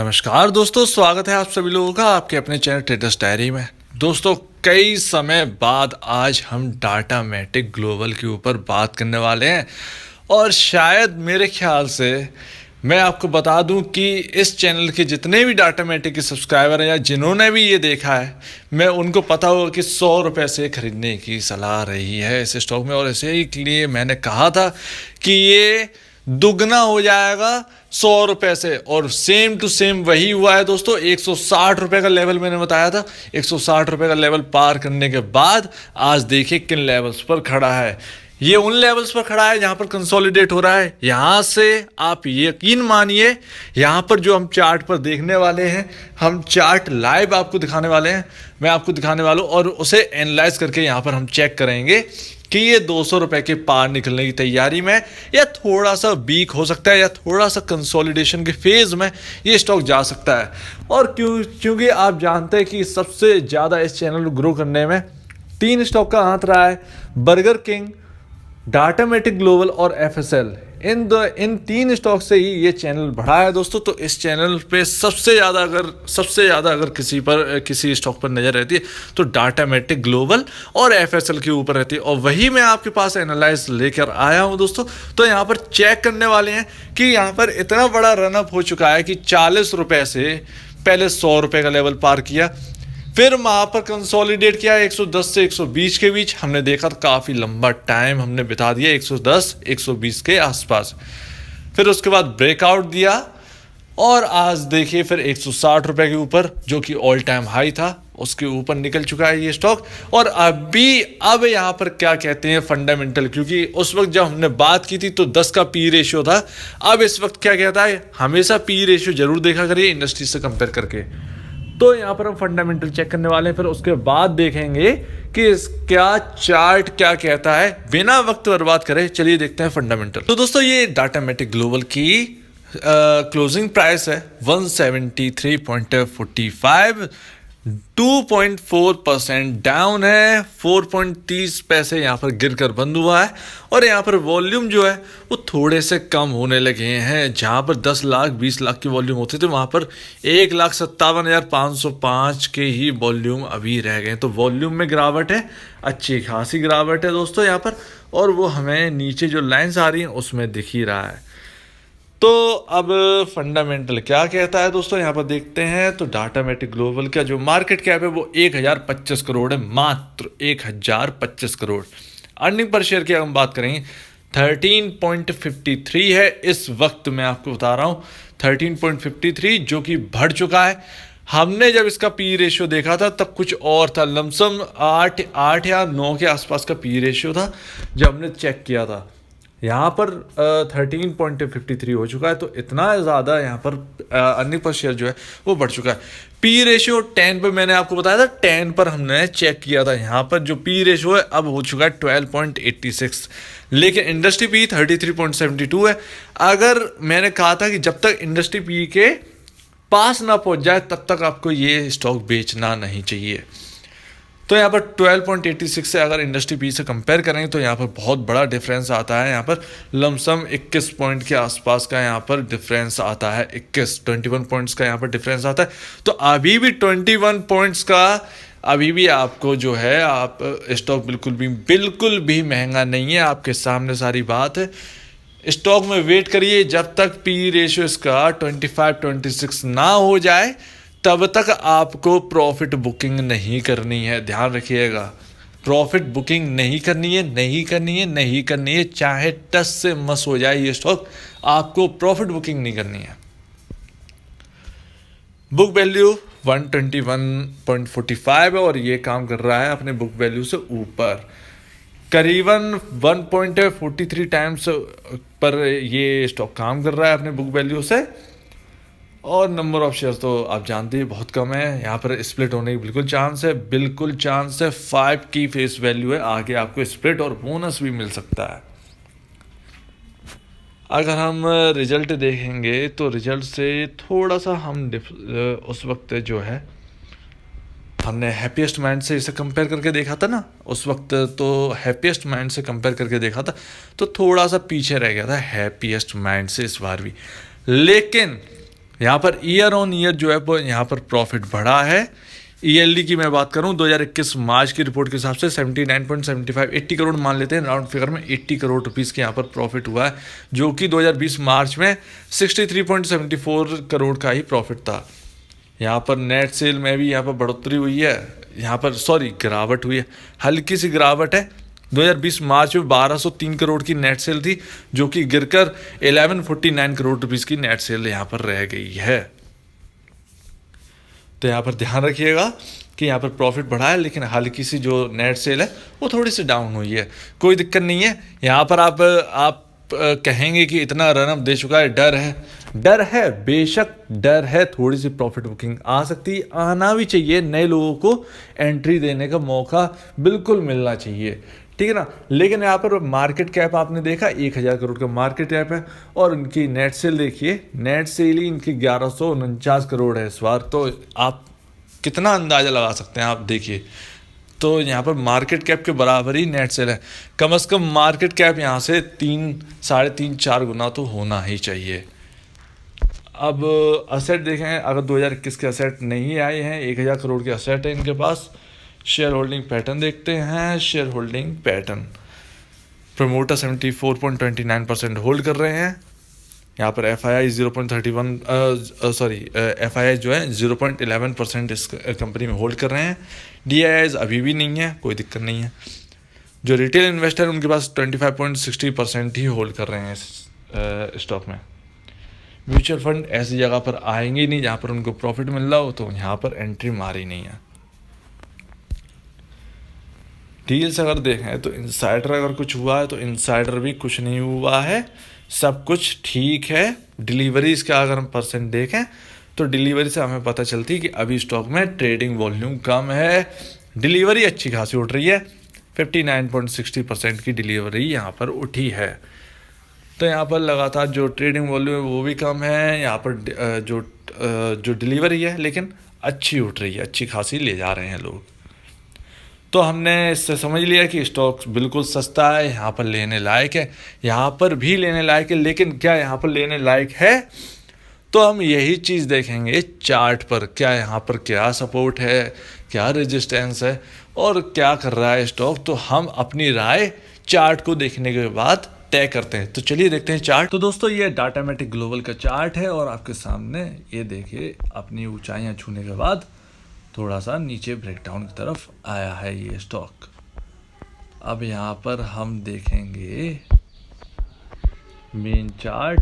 नमस्कार दोस्तों, स्वागत है आप सभी लोगों का आपके अपने चैनल ट्रेडर्स डायरी में। दोस्तों, कई समय बाद आज हम डाटामेटिक ग्लोबल के ऊपर बात करने वाले हैं और शायद मेरे ख्याल से मैं आपको बता दूं कि इस चैनल के जितने भी डाटामेटिक के सब्सक्राइबर हैं या जिन्होंने भी ये देखा है, मैं उनको पता होगा कि 100 रुपये से खरीदने की सलाह रही है इस स्टॉक में। और इसे ही लिए मैंने कहा था कि ये दुगना हो जाएगा 100 रुपये से, और सेम टू सेम वही हुआ है दोस्तों। 160 रुपये का लेवल मैंने बताया था, 160 रुपये का लेवल पार करने के बाद आज देखिए किन लेवल्स पर खड़ा है। ये उन लेवल्स पर खड़ा है जहां पर कंसोलिडेट हो रहा है। यहां से आप यकीन मानिए, यहां पर जो हम चार्ट पर देखने वाले हैं, हम चार्ट लाइव आपको दिखाने वाले हैं, मैं आपको दिखाने वाला हूं, और उसे एनालाइज करके यहां पर हम चेक करेंगे कि ये 200 रुपए के पार निकलने की तैयारी में या थोड़ा सा वीक हो सकता है या थोड़ा सा कंसोलिडेशन के फेज में ये स्टॉक जा सकता है। और क्योंकि आप जानते हैं कि सबसे ज़्यादा इस चैनल को ग्रो करने में 3 स्टॉक का हाथ रहा है, बर्गर किंग, डाटामेटिक ग्लोबल और एफएसएल। इन 3 स्टॉक से ही ये चैनल बढ़ा है दोस्तों। तो इस चैनल पे सबसे ज़्यादा अगर किसी स्टॉक पर नज़र रहती है तो डाटामेटिक ग्लोबल और एफएसएल के ऊपर रहती है, और वही मैं आपके पास एनालाइज लेकर आया हूँ दोस्तों। तो यहाँ पर चेक करने वाले हैं कि यहाँ पर इतना बड़ा रनअप हो चुका है कि 40 रुपये से पहले 100 रुपये का लेवल पार किया, फिर वहाँ पर कंसोलिडेट किया 110 से 120 के बीच। हमने देखा काफ़ी लंबा टाइम हमने बिता दिया 110 120 के आसपास। फिर उसके बाद ब्रेकआउट दिया और आज देखिए फिर 160 रुपये के ऊपर, जो कि ऑल टाइम हाई था, उसके ऊपर निकल चुका है ये स्टॉक। और अब यहाँ पर क्या कहते हैं फंडामेंटल, क्योंकि उस वक्त जब हमने बात की थी तो 10 का पी रेशियो था। अब इस वक्त क्या कहता है, हमेशा पी रेशियो जरूर देखा करिए इंडस्ट्री से कंपेयर करके। तो यहाँ पर हम फंडामेंटल चेक करने वाले हैं, फिर उसके बाद देखेंगे कि इसका चार्ट क्या कहता है। बिना वक्त बर्बाद करे चलिए देखते हैं फंडामेंटल। तो दोस्तों, ये डाटामेटिक ग्लोबल की क्लोजिंग प्राइस है 173.45, 2.4% डाउन है, 4.30 पैसे यहाँ पर गिरकर बंद हुआ है। और यहाँ पर वॉल्यूम जो है वो थोड़े से कम होने लगे हैं। जहाँ पर 10 लाख 20 लाख की वॉल्यूम होती थी, वहाँ पर 1,57,505 के ही वॉल्यूम अभी रह गए। तो वॉल्यूम में गिरावट है, अच्छी खासी गिरावट है दोस्तों यहाँ पर, और वो हमें नीचे जो लाइन्स आ रही हैं उसमें दिख ही रहा है। तो अब फंडामेंटल क्या कहता है दोस्तों, यहाँ पर देखते हैं। तो डाटामेटिक ग्लोबल का जो मार्केट कैप है वो 1025 करोड़ है, मात्र 1025 करोड़। अर्निंग पर शेयर की हम बात करेंगे 13.53 है इस वक्त, मैं आपको बता रहा हूँ 13.53, जो कि बढ़ चुका है। हमने जब इसका पी रेशियो देखा था तब कुछ और था, लमसम 8 या 9 के आसपास का पी रेशियो था जब हमने चेक किया था। यहाँ पर 13.53 हो चुका है, तो इतना ज़्यादा यहाँ पर अर्निंग पर शेयर जो है वो बढ़ चुका है। पी रेशियो 10 पर मैंने आपको बताया था, 10 पर हमने चेक किया था। यहाँ पर जो पी रेशियो है अब हो चुका है 12.86, लेकिन इंडस्ट्री पी 33.72 है। अगर मैंने कहा था कि जब तक इंडस्ट्री पी के पास ना पहुँच जाए तब तक आपको ये स्टॉक बेचना नहीं चाहिए। तो यहाँ पर 12.86 से अगर इंडस्ट्री पी से कंपेयर करेंगे तो यहाँ पर बहुत बड़ा डिफरेंस आता है। यहाँ पर लमसम 21 पॉइंट के आसपास का यहाँ पर डिफरेंस आता है, 21 पॉइंट्स का यहाँ पर डिफरेंस आता है। तो अभी भी 21 पॉइंट्स का अभी भी आपको जो है, आप स्टॉक बिल्कुल भी महंगा नहीं है, आपके सामने सारी बात है। स्टॉक में वेट करिए जब तक पी रेशियो इसका 25-26 ना हो जाए, तब तक आपको प्रॉफिट बुकिंग नहीं करनी है। ध्यान रखिएगा, प्रॉफिट बुकिंग नहीं करनी है, चाहे 10 से मस हो जाए ये स्टॉक, आपको प्रॉफिट बुकिंग नहीं करनी है। बुक वैल्यू 121.45 है और ये काम कर रहा है अपने बुक वैल्यू से ऊपर, करीबन 1.43 टाइम्स पर ये स्टॉक काम कर रहा है अपने बुक वैल्यू से। और नंबर ऑफ शेयर्स तो आप जानते हैं बहुत कम है, यहाँ पर स्प्लिट होने की बिल्कुल चांस है 5 की फेस वैल्यू है, आगे आपको स्प्लिट और बोनस भी मिल सकता है। अगर हम रिजल्ट देखेंगे तो रिजल्ट से थोड़ा सा हम उस वक्त जो है हमने हैप्पीएस्ट माइंड से इसे कंपेयर करके देखा था ना, उस वक्त तो हैप्पीएस्ट माइंड से कंपेयर करके देखा था तो थोड़ा सा पीछे रह गया था हैप्पीएस्ट माइंड से इस बार भी। लेकिन यहाँ पर ईयर ऑन ईयर जो है वो यहाँ पर प्रॉफिट बढ़ा है। ईएलडी की मैं बात करूँ 2021 मार्च की रिपोर्ट के हिसाब से 79.75 80 करोड़ मान लेते हैं राउंड फिगर में, 80 करोड़ रुपीस के यहाँ पर प्रॉफिट हुआ है, जो कि 2020 मार्च में 63.74 करोड़ का ही प्रॉफिट था। यहाँ पर नेट सेल में भी यहाँ पर बढ़ोतरी हुई है, यहाँ पर गिरावट हुई है, हल्की सी गिरावट है। 2020 मार्च में 1203 करोड़ की नेट सेल थी, जो कि गिरकर 1149 करोड़ रुपीस की नेट सेल यहाँ पर रह गई है। तो यहाँ पर ध्यान रखिएगा कि यहाँ पर प्रॉफिट बढ़ा है, लेकिन हल्की सी जो नेट सेल है वो थोड़ी सी डाउन हुई है। कोई दिक्कत नहीं है। यहाँ पर आप कहेंगे कि इतना रन अप दे चुका है, डर है, बेशक डर है, थोड़ी सी प्रॉफिट बुकिंग आ सकती है, आना भी चाहिए। नए लोगों को एंट्री देने का मौका बिल्कुल मिलना चाहिए, ठीक है ना। लेकिन यहाँ पर मार्केट कैप आपने देखा 1000 करोड़ का मार्केट कैप है, और उनकी नेट सेल देखिए, नेट सेल ही इनकी 1149 करोड़ है इस बार। तो आप कितना अंदाज़ा लगा सकते हैं, आप देखिए। तो यहाँ पर मार्केट कैप के बराबर ही नेट सेल है। कम से कम मार्केट कैप यहाँ से 3-3.5-4 गुना तो होना ही चाहिए। अब असेट देखें, अगर 2021 के असेट नहीं आए हैं, 1000 करोड़ के असेट है इनके पास। शेयर होल्डिंग पैटर्न देखते हैं। Share holding pattern, promoter 74.29% hold कर रहे हैं। यहाँ पर FII 0.31 FII जो है 0.11% इस कंपनी में होल्ड कर रहे हैं। DIIs अभी भी नहीं है, कोई दिक्कत नहीं है। जो रिटेल इन्वेस्टर उनके पास 25.60% ही होल्ड कर रहे हैं इस स्टॉक में। म्यूचुअल फंड ऐसी जगह पर आएंगे ही नहीं जहाँ पर उनको प्रॉफिट मिल रहा हो, तो यहाँ पर एंट्री मारी नहीं है। डील्स अगर देखें तो इनसाइडर अगर कुछ हुआ है तो इनसाइडर भी कुछ नहीं हुआ है, सब कुछ ठीक है। डिलीवरीज का अगर हम परसेंट देखें तो डिलीवरी से हमें पता चलती है कि अभी स्टॉक में ट्रेडिंग वॉल्यूम कम है, डिलीवरी अच्छी खासी उठ रही है। 59.60% की डिलीवरी यहाँ पर उठी है। तो यहाँ पर लगातार जो ट्रेडिंग वॉल्यूम है वो भी कम है, यहाँ पर जो डिलीवरी है लेकिन अच्छी उठ रही है, अच्छी खासी ले जा रहे हैं लोग। तो हमने इससे समझ लिया कि स्टॉक बिल्कुल सस्ता है, यहाँ पर लेने लायक है, यहाँ पर भी लेने लायक है। लेकिन क्या यहाँ पर लेने लायक है, तो हम यही चीज़ देखेंगे चार्ट पर, क्या यहाँ पर क्या सपोर्ट है, क्या रेजिस्टेंस है और क्या कर रहा है स्टॉक। तो हम अपनी राय चार्ट को देखने के बाद तय करते हैं। तो चलिए देखते हैं चार्ट। तो दोस्तों ये डाटामेटिक ग्लोबल का चार्ट है और आपके सामने ये देखिए अपनी ऊंचाइयां छूने के बाद थोड़ा सा नीचे ब्रेकडाउन की तरफ आया है ये स्टॉक। अब यहाँ पर हम देखेंगे मेन चार्ट।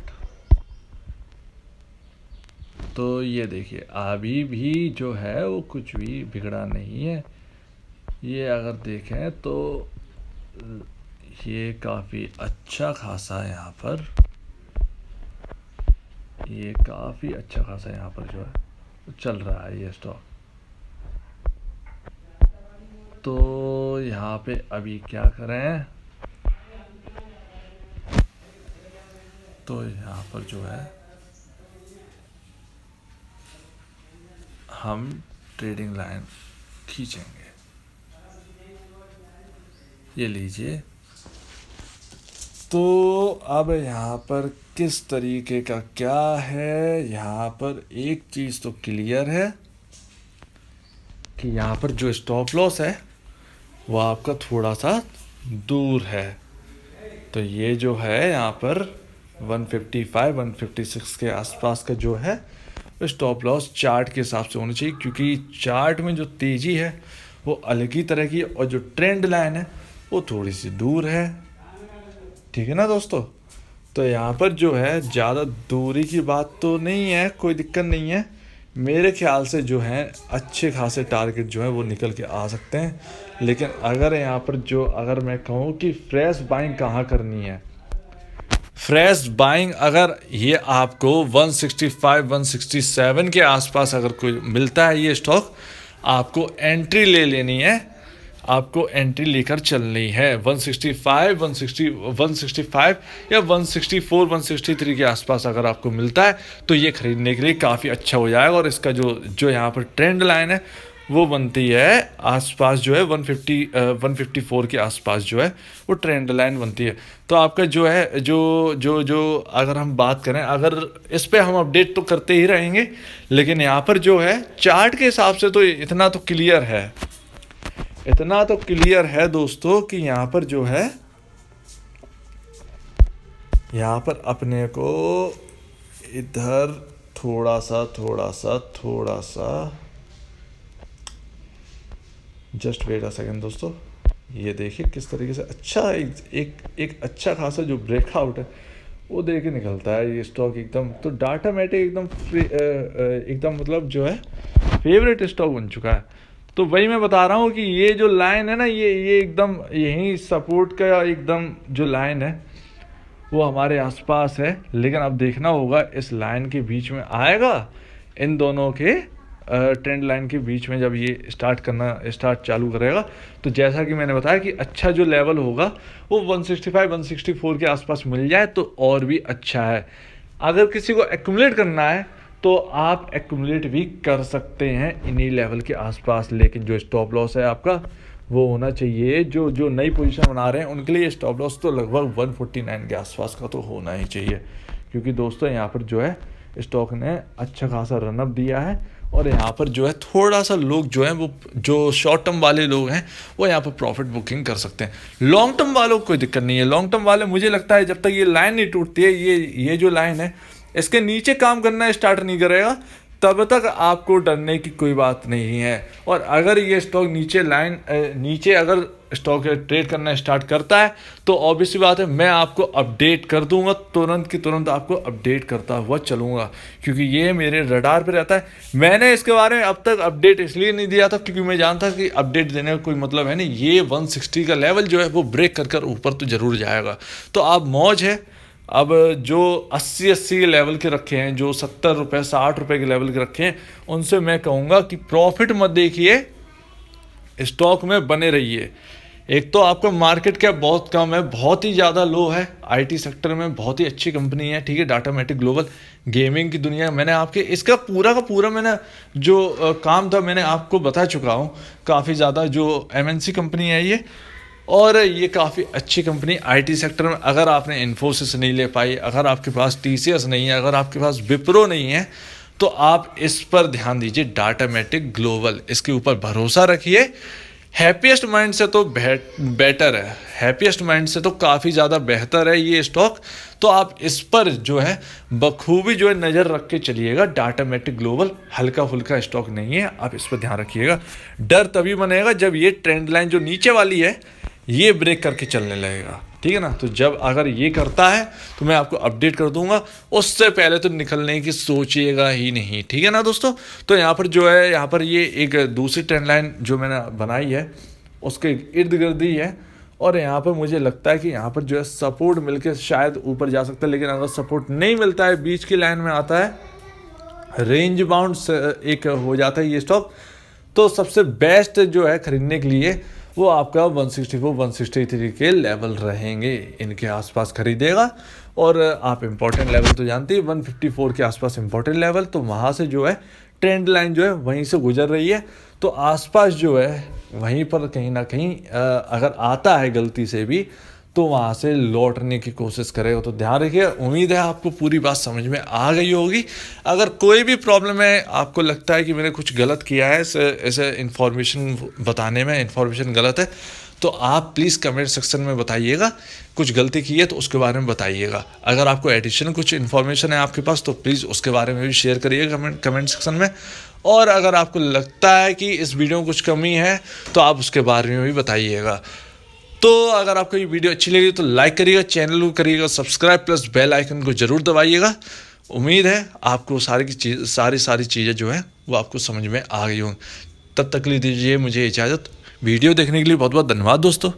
तो ये देखिए अभी भी जो है वो कुछ भी बिगड़ा नहीं है। ये अगर देखें तो ये काफ़ी अच्छा खासा यहाँ पर, ये काफ़ी अच्छा खासा यहाँ पर जो है चल रहा है ये स्टॉक। तो यहाँ पे अभी क्या करें, तो यहाँ पर जो है हम ट्रेडिंग लाइन खींचेंगे, ये लीजिए। तो अब यहाँ पर किस तरीके का क्या है, यहाँ पर एक चीज़ तो क्लियर है कि यहाँ पर जो स्टॉप लॉस है वो आपका थोड़ा सा दूर है। तो ये जो है यहाँ पर 155-156 के आसपास का जो है स्टॉप लॉस चार्ट के हिसाब से होनी चाहिए, क्योंकि चार्ट में जो तेज़ी है वो अलग ही तरह की और जो ट्रेंड लाइन है वो थोड़ी सी दूर है, ठीक है ना दोस्तों। तो यहाँ पर जो है ज़्यादा दूरी की बात तो नहीं है, कोई दिक्कत नहीं है। मेरे ख्याल से जो है अच्छे खासे टारगेट जो है वो निकल के आ सकते हैं। लेकिन अगर यहाँ पर जो अगर मैं कहूँ कि फ्रेश बाइंग कहाँ करनी है, फ्रेश बाइंग अगर ये आपको 165-167 के आसपास अगर कोई मिलता है ये स्टॉक, आपको एंट्री ले लेनी है, आपको एंट्री लेकर चलनी है। 165 या 164 163 के आसपास अगर आपको मिलता है तो ये खरीदने के लिए काफ़ी अच्छा हो जाएगा। और इसका जो यहाँ पर ट्रेंड लाइन है वो बनती है आसपास जो है 154 के आसपास जो है वो ट्रेंड लाइन बनती है। तो आपका जो है जो अगर हम बात करें, अगर इस पे हम अपडेट तो करते ही रहेंगे, लेकिन यहाँ पर जो है चार्ट के हिसाब से तो इतना तो क्लियर है दोस्तों कि यहाँ पर जो है, यहाँ पर अपने को इधर थोड़ा सा जस्ट वेट अ सेकेंड दोस्तों। ये देखिए किस तरीके से अच्छा एक अच्छा खासा जो ब्रेकआउट है वो दे के निकलता है ये स्टॉक एकदम। तो डाटा मैटिक एकदम मतलब जो है फेवरेट स्टॉक बन चुका है। तो वही मैं बता रहा हूँ कि ये जो लाइन है ना, ये एकदम यही सपोर्ट का एकदम जो लाइन है वो हमारे आसपास है। लेकिन अब देखना होगा इस लाइन के बीच में आएगा, इन दोनों के ट्रेंड लाइन के बीच में जब ये स्टार्ट चालू करेगा, तो जैसा कि मैंने बताया कि अच्छा जो लेवल होगा वो 165-164 के आसपास मिल जाए तो और भी अच्छा है। अगर किसी को एक्यूमुलेट करना है तो आप एक्यूमुलेट भी कर सकते हैं इन्हीं लेवल के आसपास, लेकिन जो स्टॉप लॉस है आपका वो होना चाहिए। जो नई पोजीशन बना रहे हैं उनके लिए स्टॉप लॉस तो लगभग 149 के आसपास का तो होना ही चाहिए, क्योंकि दोस्तों यहाँ पर जो है स्टॉक ने अच्छा खासा रनअप दिया है। और यहाँ पर जो है थोड़ा सा लोग जो हैं वो जो शॉर्ट टर्म वाले लोग हैं वो यहाँ पर प्रॉफिट बुकिंग कर सकते हैं। लॉन्ग टर्म वालों को कोई दिक्कत नहीं है। लॉन्ग टर्म वाले, मुझे लगता है जब तक ये लाइन नहीं टूटती है, ये जो लाइन है इसके नीचे काम करना स्टार्ट नहीं करेगा, तब तक आपको डरने की कोई बात नहीं है। और अगर ये स्टॉक नीचे अगर स्टॉक ट्रेड करना स्टार्ट करता है तो ऑब्वियस सी बात है मैं आपको अपडेट कर दूंगा, तुरंत की तुरंत आपको अपडेट करता हुआ चलूंगा, क्योंकि ये मेरे रडार पे रहता है। मैंने इसके बारे में अब तक अपडेट इसलिए नहीं दिया था क्योंकि मैं जानता कि अपडेट देने का कोई मतलब है नहीं। ये 160 का लेवल जो है वो ब्रेक कर ऊपर तो जरूर जाएगा। तो आप मौज है। अब जो 80 के लेवल के रखे हैं, जो 70 रुपये 60 रुपये के लेवल के रखे हैं, उनसे मैं कहूँगा कि प्रॉफिट मत देखिए, स्टॉक में बने रहिए। एक तो आपका मार्केट कैप बहुत कम है, बहुत ही ज़्यादा लो है। आईटी सेक्टर में बहुत ही अच्छी कंपनी है, ठीक है, डाटा मैटिक ग्लोबल। गेमिंग की दुनिया, मैंने आपके इसका पूरा का पूरा मैंने जो काम था मैंने आपको बता चुका हूँ। काफ़ी ज़्यादा जो एमएनसी कंपनी है ये, और ये काफ़ी अच्छी कंपनी आईटी सेक्टर में। अगर आपने इन्फोसिस नहीं ले पाई, अगर आपके पास टीसीएस नहीं है, अगर आपके पास विप्रो नहीं है, तो आप इस पर ध्यान दीजिए, डाटा मैटिक ग्लोबल, इसके ऊपर भरोसा रखिए। हैप्पीएस्ट माइंड से तो बेटर है, हैप्पीएस्ट माइंड से तो काफ़ी ज़्यादा बेहतर है ये स्टॉक। तो आप इस पर जो है बखूबी जो है नज़र रख के चलिएगा। डाटा मैटिक ग्लोबल हल्का फुल्का स्टॉक नहीं है, आप इस पर ध्यान रखिएगा। डर तभी बनेगा जब ये ट्रेंड लाइन जो नीचे वाली है ये ब्रेक करके चलने लगेगा, ठीक है ना। तो जब अगर ये करता है तो मैं आपको अपडेट कर दूंगा, उससे पहले तो निकलने की सोचिएगा ही नहीं, ठीक है ना दोस्तों। तो यहाँ पर जो है, यहाँ पर ये एक दूसरी ट्रेंड लाइन जो मैंने बनाई है उसके इर्द गिर्द ही है, और यहाँ पर मुझे लगता है कि यहाँ पर जो है सपोर्ट मिलके शायद ऊपर जा सकता है। लेकिन अगर सपोर्ट नहीं मिलता है, बीच की लाइन में आता है, रेंज बाउंड एक हो जाता है ये स्टॉक, तो सबसे बेस्ट जो है खरीदने के लिए वो आपका 164-163 के लेवल रहेंगे, इनके आसपास खरीदेगा। और आप इंपॉर्टेंट लेवल तो जानते हैं, 154 के आसपास इंपॉर्टेंट लेवल, तो वहाँ से जो है ट्रेंड लाइन जो है वहीं से गुजर रही है। तो आसपास जो है वहीं पर कहीं ना कहीं अगर आता है गलती से भी तो वहाँ से लौटने की कोशिश करेगा। तो ध्यान रखिए। उम्मीद है आपको पूरी बात समझ में आ गई होगी। अगर कोई भी प्रॉब्लम है, आपको लगता है कि मैंने कुछ गलत किया है ऐसे इन्फॉर्मेशन बताने में, इन्फॉर्मेशन गलत है, तो आप प्लीज़ कमेंट सेक्शन में बताइएगा। कुछ गलती की है तो उसके बारे में बताइएगा। अगर आपको एडिशनल कुछ इन्फॉर्मेशन है आपके पास तो प्लीज़ उसके बारे में भी शेयर करिएगा कमेंट सेक्शन में। और अगर आपको लगता है कि इस वीडियो में कुछ कमी है तो आप उसके बारे में भी बताइएगा। तो अगर आपको ये वीडियो अच्छी लगी तो लाइक करिएगा, चैनल को करिएगा सब्सक्राइब, प्लस बेल आइकन को ज़रूर दबाइएगा। उम्मीद है आपको सारी चीज़ें जो है वो आपको समझ में आ गई होंगी। तब तक ले दीजिए मुझे इजाज़त। वीडियो देखने के लिए बहुत बहुत धन्यवाद दोस्तों।